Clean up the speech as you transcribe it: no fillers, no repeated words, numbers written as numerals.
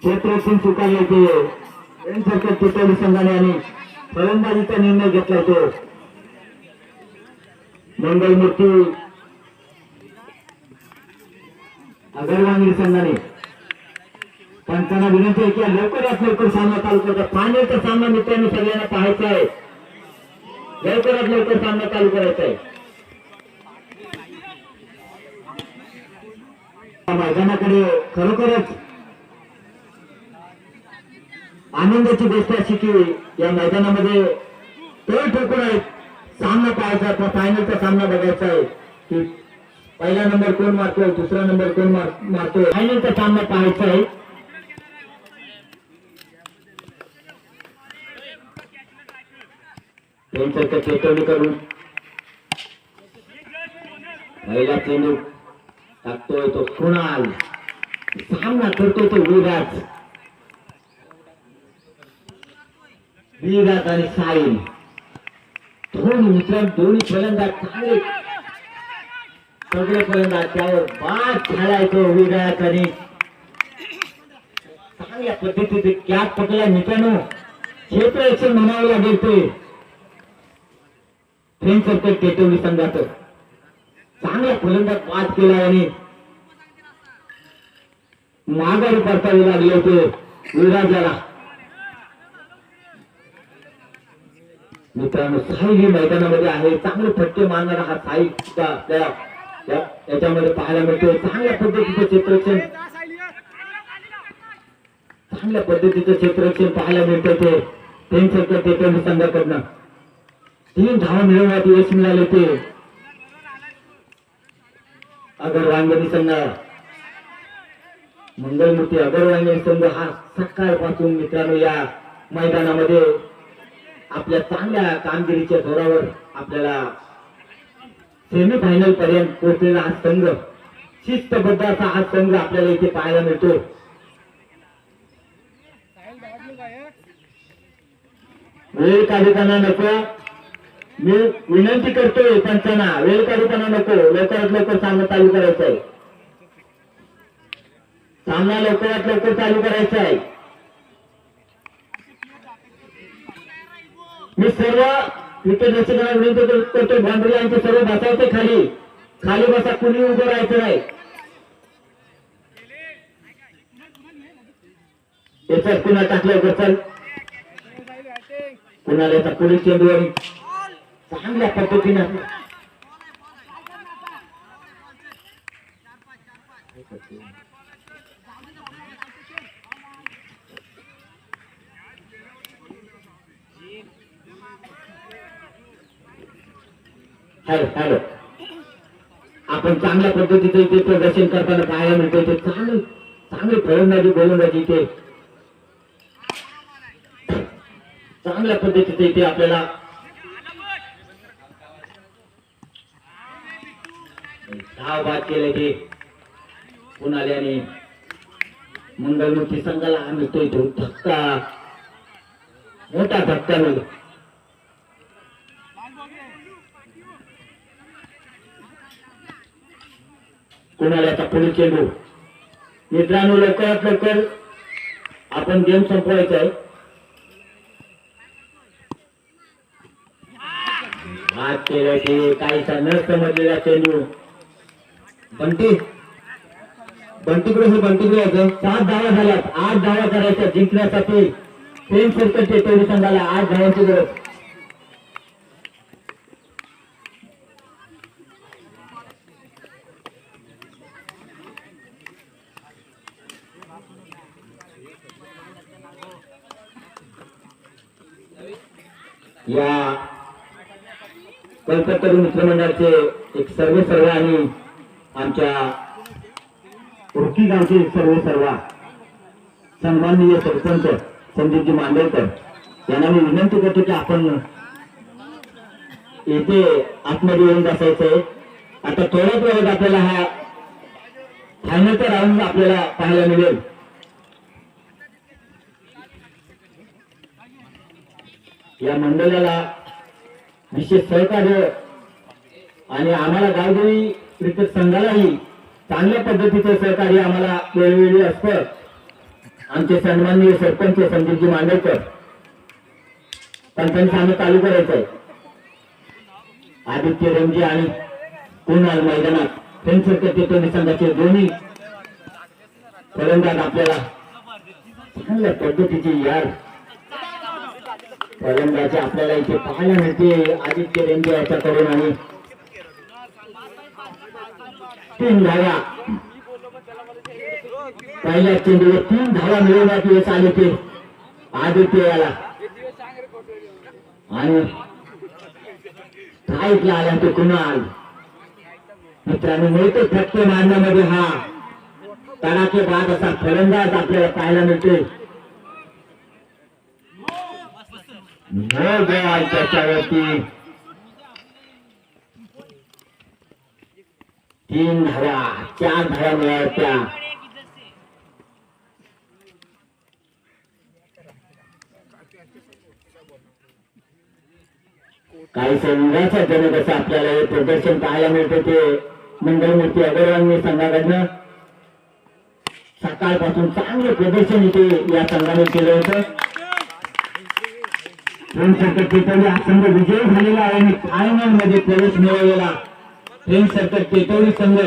क्षेत्ररक्षण स्वीकारले ते यांच्याकडे टिटवली संघाने आणि फलंदाजीचा निर्णय घेतला तो मंगलमूर्ती अगरवांगी संघाने. त्यांना विनंती आहे की लवकरात लवकर सामना चालू करता. फायनलचा सामना मित्रांनो सगळ्यांना पाहायचा आहे. लवकरात लवकर सामना चालू करायचा आहे. मैदानाकडे खरोखरच आनंदाची गोष्ट अशी की या मैदानामध्ये तोल ठोकून आहे सामना पाहायचा. फायनलचा सामना बघायचा आहे की पहिला नंबर कोण मारतोय, दुसरा नंबर कोण मारतोय. फायनलचा सामना पाहायचा आहे. चेतवणी करून पहिला चेंडू टाकतोय तो कुणाल. सामना करतोय तो विराज आणि साहिल. दोन्ही मित्रांनो दोन्ही फलंदाज चांगले सगळे फलंदाज त्यावर बाद झालाय तो विराज आणि चांगल्या पद्धतीने कॅच पकडला मित्रांनो. क्षेत्ररक्षण म्हणावं लागेल ते फ्रेंच सर्कल टेटवली संघाचं. चांगला फलंदाज बाद केला आणि माघारी परतावे लागले होते विराजाला. मित्रांनो साई मैदानामध्ये आहे. चांगले फटके मारणारा हा साई याच्यामध्ये पाहायला मिळतोय. चांगल्या पद्धतीचं क्षेत्ररक्षण पाहायला मिळतं ते फ्रेंच सर्कल टेटवली संघाकडनं. 3 धावा मिळवण्यात यश मिळाले ते अगरवांगणी संघ. मंगलमूर्ती अगरवांगणी संघ हा सकाळपासून मित्रांनो या मैदानामध्ये आपल्या चांगल्या कामगिरीच्या जोरावर आपल्याला सेमीफायनल पर्यंत पोहोचलेला हा संघ, शिस्तबद्ध असा हा संघ आपल्याला इथे पाहायला मिळतो. वेळ काढताना नको, मी विनंती करतोय पंचांना, वेळ काढताना नको. लवकरात लवकर सामना चालू करायचा आहे. सामना लवकरात लवकर चालू करायचा आहे. मी सर्व क्रिकेट रसिकांना विनंती करतो बाउंड्री यांचे सर्व बसायचे खाली. खाली बसा, कुणी उभं राहायचं नाही. याच्यात पुन्हा टाकलं बसल कुणाला याचा पुढील चेंडूवर चांगल्या पद्धतीने हॅलो आपण चांगल्या पद्धतीचे इथे प्रदर्शन करताना पाहायला मिळते. ते चांगली फलंदाजी गोलंदाजी इथे चांगल्या पद्धतीचे इथे आपल्याला धाव बाद केले ते पुण्याने. मंगलमूर्ती संघाला मिळतोय तो धक्का, मोठा धक्का मिळतो. कुणाला पुढील चेंडू. मित्रांनो लवकरात लवकर आपण गेम संपवायचा आहे. हात केला की काहीसा न समजलेला चेंडू. बंटीकडे यायचं. 7 धावा झाल्यात. 8 धावा करायच्या जिंकण्यासाठी. फ्रेंच सर्कल टेटवली संघाला 8 धावांची गरज. या कलकत्ता मित्रमंडळाचे एक सर्व आणि आमच्या उडकी गावचे सर्व सन्माननीय सरपंच संदीपजी मांडवकर यांना मी विनंती करतो की आपण येथे आतमध्ये येऊन बसायचंय. आता थोड्याच वेळात आपल्याला हा फायनलचा राऊंड आपल्याला पाहायला मिळेल. या मंडळाला विशेष सहकार्य आणि आम्हाला गावदेवी क्रिकेट संघालाही चांगल्या पद्धतीचं सहकार्य आम्हाला वेळोवेळी असतं. आमचे सन्माननीय सरपंच संदीपजी मांडवकर पंचांनी सामना चालू करायचंय. आदित्य रंजी आणि कुणाल मैदानात फ्रेंच सर्कल टेटोनी संघाचे दोन्ही फलंदाज आपल्याला चांगल्या पद्धतीची यार फलंदाजी आपल्याला इथे पाहायला मिळते. आदित्य रंजी याच्याकडून आणि 3 धावा पहिल्या चेंडूवर 3 धावा मिळवण्यात यश आले ते आदित्य याला आणि स्ट्राईकला आला तो कुणाल. मित्रांनो मिळतो फटके मारण्यामध्ये हा तडाखेबाज असा फलंदाज आपल्याला पाहायला मिळतोय. त्याच्यावरती 3 धावा 4 धावा मिळाल्या. काही संघाच्या जनक असं आपल्याला हे प्रदर्शन पाहायला मिळतं ते मंगलमूर्ती अगरवाल संघाकडनं सकाळपासून चांगलं प्रदर्शन इथे या संघाने केलं होतं. फ्रेंच सर्कल टेटवली हा संघ विजयी झालेला आहे आणि फायनल मध्ये प्रवेश मिळवलेला फ्रेंच सर्कल टेटवली संघ